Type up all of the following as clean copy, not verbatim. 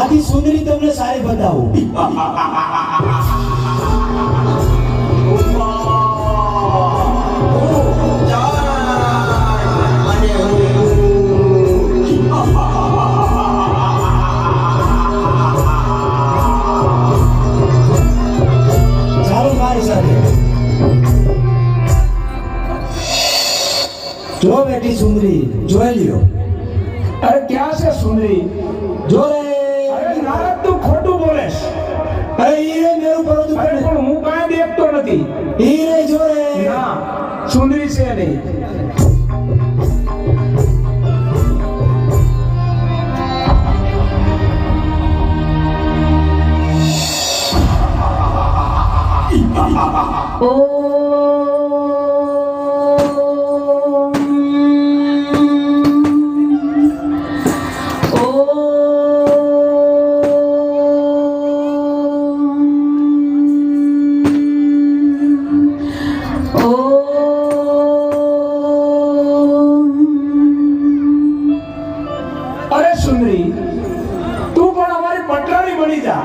આથી સુંદરી તમને સારી બતાવું. ચાલો મારી સાથે. જો બેટી સુંદરી, જોઈ લ્યો. અરે ક્યાં છે સુંદરી? જો રે. અરે નારદ તું ખોટું બોલેસ. અરે ઈ રે મેરું પરોતું અરે પણ પણ હું કાંઈ દેખતો નથી. ઈ રે જો રે. ના સુંદરી છે નહીં. અરે સુંદરી તું પણ અમારી પટરાણી બની જા.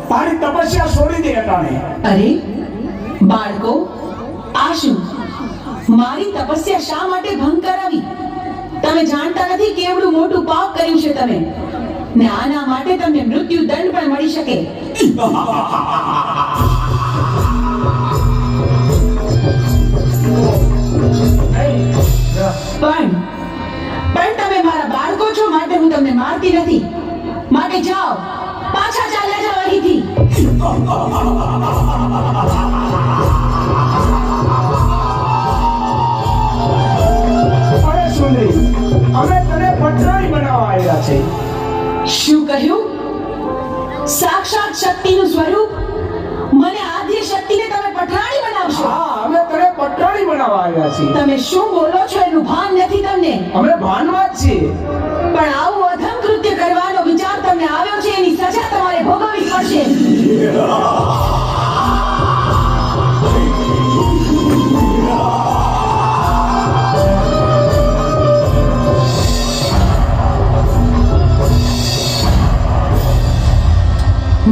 તારી તપસ્યા છોડી દે અટાણે. અરે બાળકો, આ શું? મારી તપસ્યા શા માટે ભંગ કરાવી? તમે જાણતા નથી કેવડું મોટું પાપ કર્યું છે તમે, ને આના માટે તમને મૃત્યુ દંડ પણ મળી શકે. પણ તમે મારા બાળકો છો, માટે હું તમને મારતી નથી. માટે જાઓ, પાછા ચાલ્યા જાઓ અહીંથી. અરે સુંદરી અમે તને પટરાણી બનાવવા આવ્યા છે. શું કહ્યું? સાક્ષાત શક્તિનું સ્વરૂપ, મને આદ્ય શક્તિને તમે પટરાણી બનાવશો? હા અમે તને પટરાણી બનાવવા આવ્યા છીએ. તમે શું બોલો છો એનું ભાન નથી તમને. અમે ભાનમાં જ છીએ. પણ આવું અધમ કૃત્ય કરવાનો વિચાર તમને આવ્યો છે, એની સજા તમારે ભોગવવી પડશે.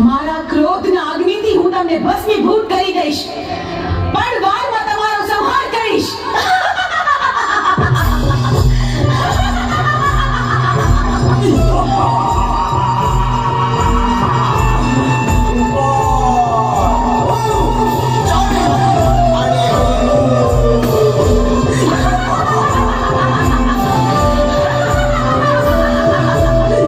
મારા ક્રોધના અગ્નિથી હું તમને ભસ્મીભૂત કરી દઈશ.